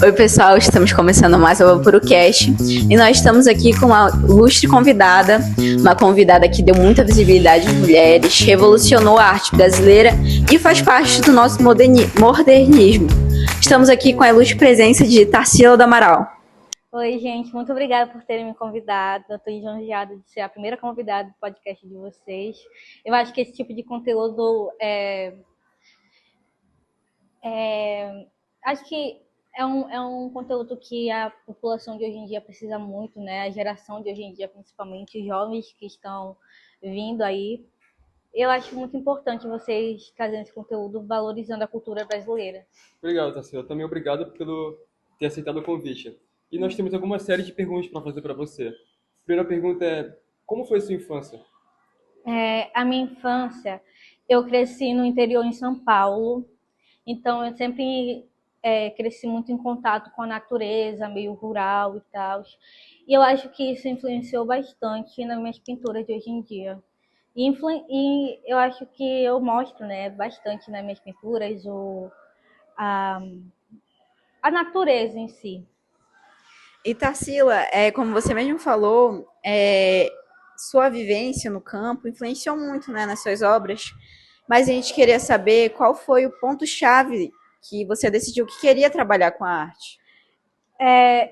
Oi pessoal, estamos começando mais o PuroCast e nós estamos aqui com uma ilustre convidada, uma convidada que deu muita visibilidade às mulheres, revolucionou a arte brasileira e faz parte do nosso modernismo. Estamos aqui com a ilustre presença de Tarsila do Amaral. Oi gente, muito obrigada por terem me convidado, eu estou lisonjeada de ser a primeira convidada do podcast de vocês. Eu acho que esse tipo de conteúdo acho que é um conteúdo que a população de hoje em dia precisa muito, né? A geração de hoje em dia, principalmente os jovens que estão vindo aí. Eu acho muito importante vocês trazerem esse conteúdo valorizando a cultura brasileira. Obrigado, Tarsila. Também obrigado pelo ter aceitado o convite. E nós temos alguma série de perguntas para fazer para você. A primeira pergunta é: como foi a sua infância? A minha infância, eu cresci no interior em São Paulo, então eu sempre cresci muito em contato com a natureza, meio rural e tal. E eu acho que isso influenciou bastante nas minhas pinturas de hoje em dia. E eu acho que eu mostro, né, bastante nas minhas pinturas a natureza em si. E Tarsila, como você mesmo falou, sua vivência no campo influenciou muito, né, nas suas obras, mas a gente queria saber qual foi o ponto-chave que você decidiu que queria trabalhar com a arte.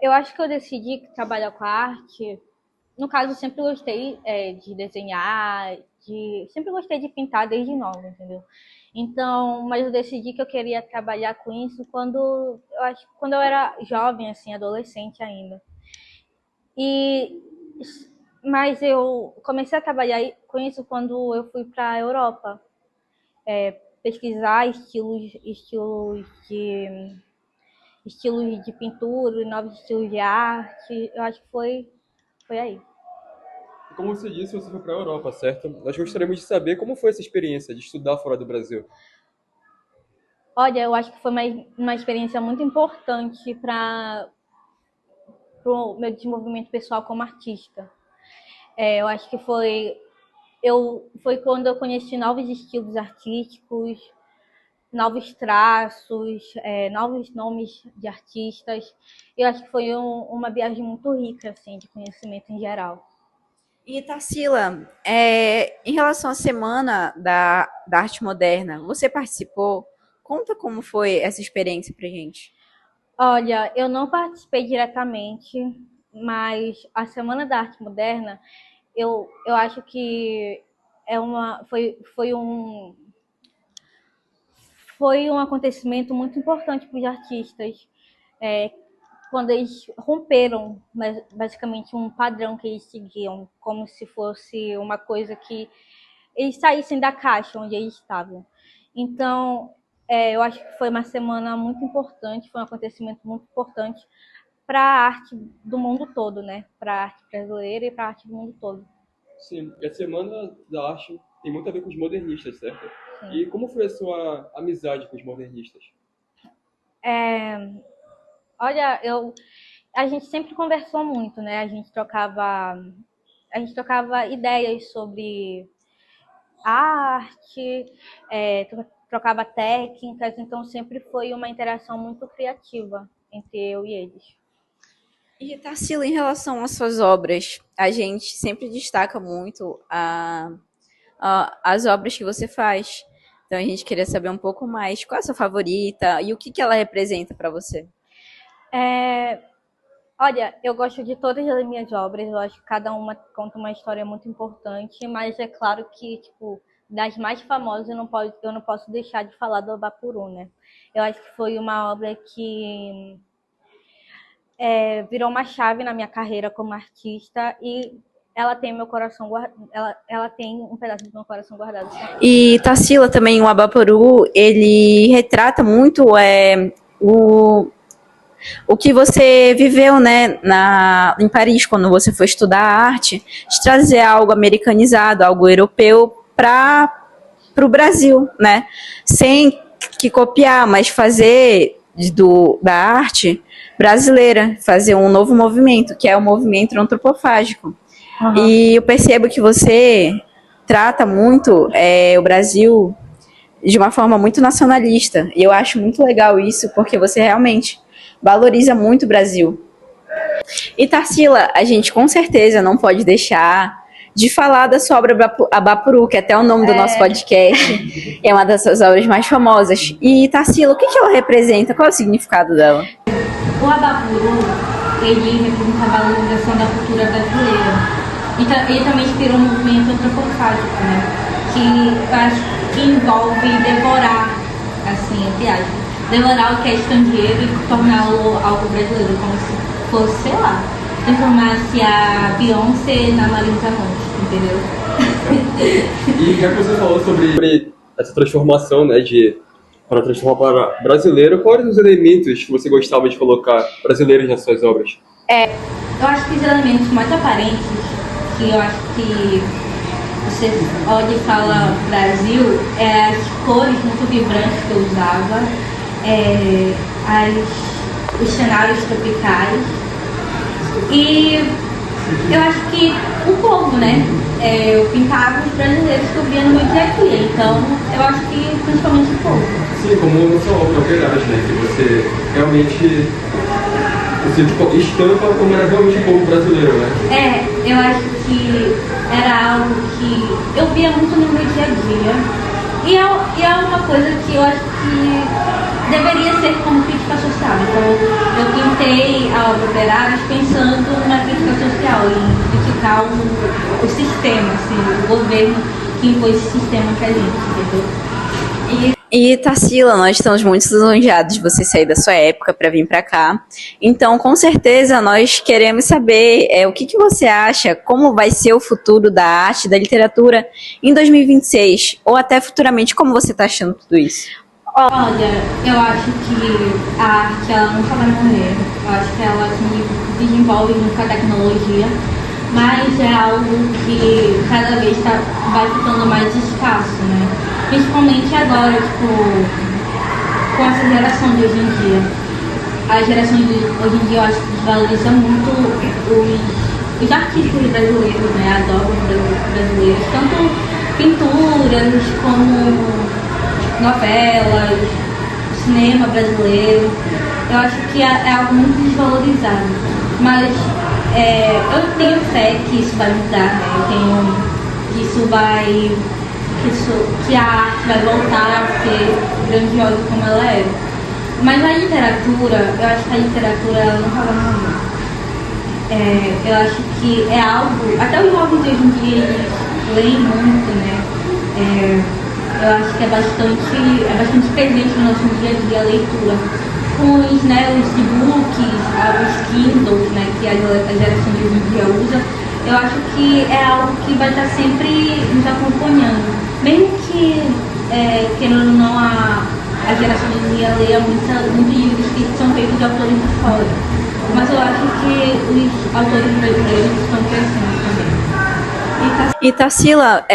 Eu acho que eu decidi trabalhar com a arte. No caso, eu sempre gostei de desenhar, sempre gostei de pintar desde nova, entendeu? Então, mas eu decidi que eu queria trabalhar com isso quando eu era jovem, assim, adolescente ainda. Mas eu comecei a trabalhar com isso quando eu fui para a Europa, pesquisar estilos de pintura, novos estilos de arte. Eu acho que foi aí. Como você disse, você foi para a Europa, certo? Nós gostaríamos de saber como foi essa experiência de estudar fora do Brasil. Olha, eu acho que foi uma experiência muito importante para o meu desenvolvimento pessoal como artista. Eu acho que foi quando eu conheci novos estilos artísticos, novos traços, novos nomes de artistas. Eu acho que foi uma viagem muito rica, assim, de conhecimento em geral. E Tarsila, em relação à Semana da Arte Moderna, você participou? Conta como foi essa experiência pra gente. Olha, eu não participei diretamente, mas a Semana da Arte Moderna, eu acho que foi um acontecimento muito importante para os artistas, quando eles romperam basicamente um padrão que eles seguiam, como se fosse uma coisa que eles saíssem da caixa onde eles estavam. Então, eu acho que foi uma semana muito importante, foi um acontecimento muito importante para a arte do mundo todo, né? Para a arte brasileira e para a arte do mundo todo. Sim, e a Semana da Arte tem muito a ver com os modernistas, certo? Sim. E como foi a sua amizade com os modernistas? Olha, a gente sempre conversou muito, né? A gente trocava ideias sobre arte, trocava técnicas, então sempre foi uma interação muito criativa entre eu e eles. E Tarsila, em relação às suas obras, a gente sempre destaca muito as obras que você faz. Então a gente queria saber um pouco mais qual é a sua favorita e o que ela representa para você. Olha, eu gosto de todas as minhas obras, eu acho que cada uma conta uma história muito importante, mas é claro que, tipo, das mais famosas eu não posso deixar de falar do Abapuru, né? Eu acho que foi uma obra que virou uma chave na minha carreira como artista e ela tem meu coração ela tem um pedaço do meu coração guardado. E Tarsila também, o Abapuru, ele retrata muito o que você viveu, né, em Paris, quando você foi estudar arte, de trazer algo americanizado, algo europeu para o Brasil, né? Sem que copiar, mas fazer da arte brasileira, fazer um novo movimento, que é o movimento antropofágico. Uhum. E eu percebo que você trata muito o Brasil de uma forma muito nacionalista. E eu acho muito legal isso, porque você realmente valoriza muito o Brasil. E Tarsila, a gente com certeza não pode deixar de falar da sua obra Abapuru, que é até o nome do nosso podcast. É uma das suas obras mais famosas. E Tarsila, o que ela representa? Qual é o significado dela? O Abapuru, ele representa a valorização da cultura brasileira. Ele também inspirou um movimento antropofágico, né? Que eu acho que envolve devorar, assim, entre aspas, devorar o que é estrangeiro e torná-lo algo brasileiro, como se fosse, sei lá, transformasse a Beyoncé na Marisa Monte, entendeu? E já que você falou sobre essa transformação, né, para transformar para brasileiro, quais os elementos que você gostava de colocar brasileiros nas suas obras? Eu acho que os elementos mais aparentes, que eu acho que você olha e fala Brasil, é as cores muito vibrantes que eu usava, os cenários tropicais e eu acho que o povo, né? Eu pintava os brasileiros que eu via no meu dia a dia, então eu acho que principalmente o povo. Sim, como na sua obra, verdade, né? Que você realmente estampa como era realmente o povo brasileiro, né? Eu acho que era algo que eu via muito no meu dia a dia. E é uma coisa que eu acho que deveria ser como crítica social. Então, eu pintei a obra Operários pensando na crítica social, em criticar o sistema, assim, o governo que impôs esse sistema pra gente, entendeu? E Tarsila, nós estamos muito lisonjeados de você sair da sua época para vir para cá. Então, com certeza, nós queremos saber o que você acha, como vai ser o futuro da arte, da literatura em 2026, ou até futuramente, como você está achando tudo isso? Olha, eu acho que a arte ela nunca vai morrer. Eu acho que ela se desenvolve junto com a tecnologia, mas é algo que cada vez vai ficando mais escasso, né? Principalmente agora, com essa geração de hoje em dia. A geração de hoje em dia eu acho que desvaloriza muito os artistas brasileiros, né? As obras brasileiras, tanto pinturas como novelas, cinema brasileiro. Eu acho que é algo muito desvalorizado. Mas eu tenho fé que isso vai mudar, né? Eu tenho que isso vai. Que a arte vai voltar a ser grandiosa como ela era. Mas a literatura, eu acho que a literatura ela nunca vai morrer. Eu acho que é algo. Até os jovens de hoje em dia eles leem muito, né? Eu acho que é bastante presente no nosso dia a dia a leitura. Com os e-books, os Kindles, né, que a geração de hoje em dia usa, eu acho que é algo que vai estar sempre nos acompanhando. Mesmo que, querendo ou não, a geração de hoje em dia leia muitos livros que são feitos de autores de fora. Mas eu acho que os autores brasileiros estão crescendo também. E Tarsila,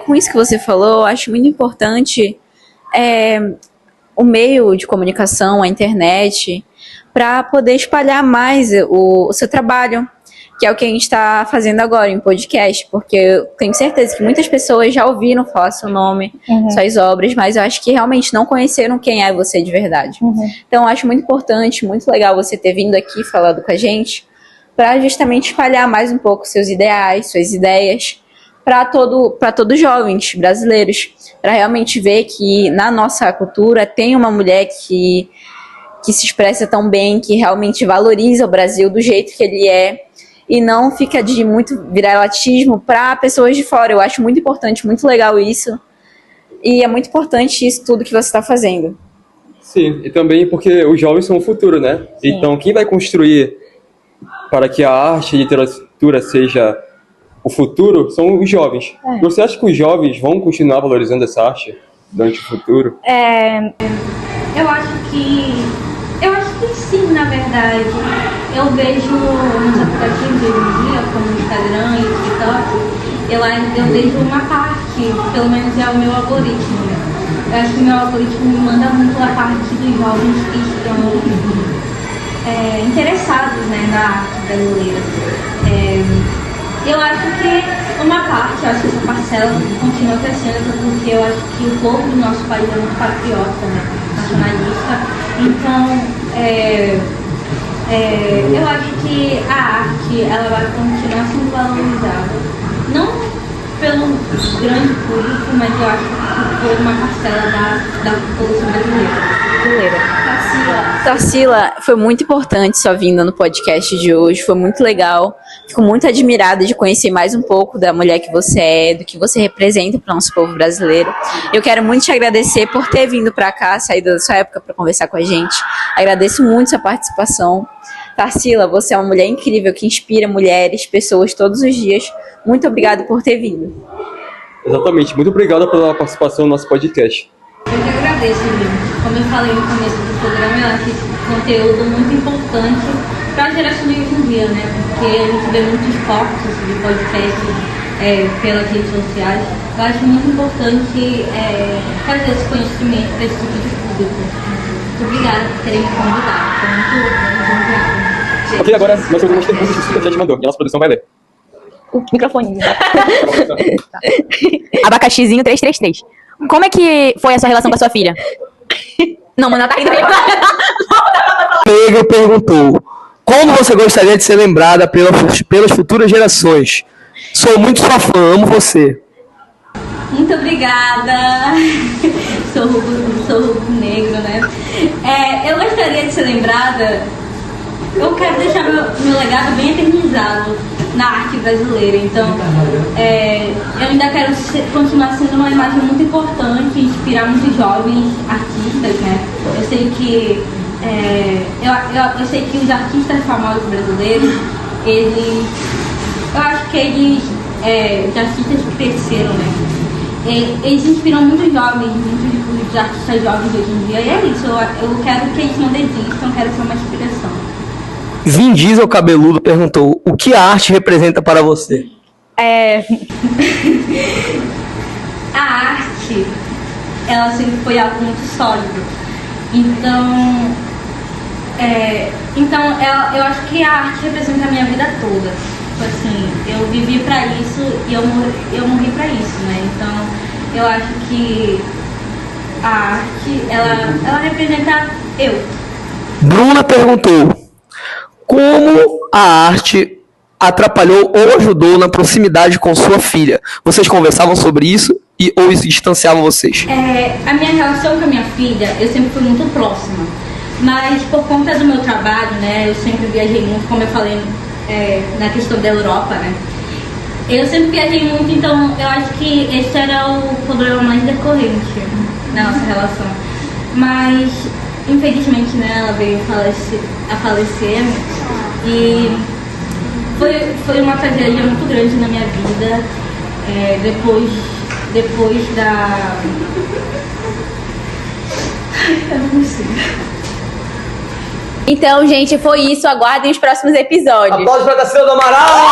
com isso que você falou, eu acho muito importante o meio de comunicação, a internet, para poder espalhar mais o seu trabalho, que é o que a gente está fazendo agora em podcast, porque eu tenho certeza que muitas pessoas já ouviram falar seu nome, suas obras, mas eu acho que realmente não conheceram quem é você de verdade. Então, eu acho muito importante, muito legal você ter vindo aqui falando com a gente, para justamente espalhar mais um pouco seus ideais, suas ideias, para todos os jovens brasileiros, para realmente ver que na nossa cultura tem uma mulher que se expressa tão bem, que realmente valoriza o Brasil do jeito que ele é, e não fica de muito viralatismo para pessoas de fora. Eu acho muito importante, muito legal isso, e é muito importante isso tudo que você está fazendo. Sim, e também porque os jovens são o futuro, né? Sim. Então, quem vai construir para que a arte e a literatura seja o futuro são os jovens. Você acha que os jovens vão continuar valorizando essa arte durante o futuro? Eu acho que sim, na verdade. Eu vejo nos aplicativos de hoje em dia, como o Instagram e o TikTok, eu vejo uma parte, pelo menos é o meu algoritmo, né? Eu acho que o meu algoritmo me manda muito a parte dos jovens que estão interessados, né, na arte brasileira. Eu acho que uma parte, eu acho que essa parcela continua crescendo, porque eu acho que o povo do nosso país é muito patriota, né? Nacionalista. Então, eu acho que a arte ela vai continuar sendo valorizada. Não pelo grande público, mas eu acho que foi uma parcela da população brasileira. Tarsila, foi muito importante sua vinda no podcast de hoje, foi muito legal. Fico muito admirada de conhecer mais um pouco da mulher que você é, do que você representa para o nosso povo brasileiro. Eu quero muito te agradecer por ter vindo para cá, saído da sua época para conversar com a gente. Agradeço muito sua participação. Tarsila, você é uma mulher incrível que inspira mulheres, pessoas todos os dias. Muito obrigada por ter vindo. Exatamente, muito obrigado pela participação no nosso podcast. Eu que agradeço, Lívia. Como eu falei no começo do programa, eu acho esse conteúdo muito importante para a geração de hoje em dia, né? Porque a gente vê muitos cortes de podcast pelas redes sociais. Eu acho muito importante fazer esse conhecimento para esse tipo de público. Muito obrigada por terem me convidado. Foi muito obrigada. Ok, agora nós vamos ter muitos que o Superchat mandou e a nossa produção vai ler. O microfone. Abacaxizinho 333. Como é que foi a sua relação com a sua filha? Não, mano, ela tá rindo. Negro perguntou: como você gostaria de ser lembrada pelas futuras gerações? Sou muito sua fã, amo você. Muito obrigada. Sou rubro-negro, né? Eu gostaria de ser lembrada. Eu quero deixar meu legado bem eternizado na arte brasileira. Então, eu ainda quero continuar sendo uma imagem muito importante, inspirar muitos jovens artistas, né? Eu sei que eu sei que os artistas famosos brasileiros, eu acho que os artistas que cresceram, né? Eles inspiram muitos jovens, muitos artistas jovens hoje em dia. E é isso, eu quero que eles não desistam, quero ser uma inspiração. Vin Diesel Cabeludo perguntou: o que a arte representa para você? A arte, ela sempre foi algo muito sólido. Então, eu acho que a arte representa a minha vida toda. Tipo assim, eu vivi pra isso e eu morri pra isso, né? Então, eu acho que a arte, ela representa eu. Bruna perguntou: como a arte atrapalhou ou ajudou na proximidade com sua filha? Vocês conversavam sobre isso ou isso distanciavam vocês? A minha relação com a minha filha, eu sempre fui muito próxima. Mas por conta do meu trabalho, né, eu sempre viajei muito, como eu falei, na questão da Europa, né? Eu sempre viajei muito, então eu acho que esse era o problema mais decorrente na nossa relação. Mas, infelizmente, né, ela veio a falecer e foi uma tragédia muito grande na minha vida. Depois da... Eu não consigo. Então, gente, foi isso. Aguardem os próximos episódios. Aplausos para Tarsila do Amaral!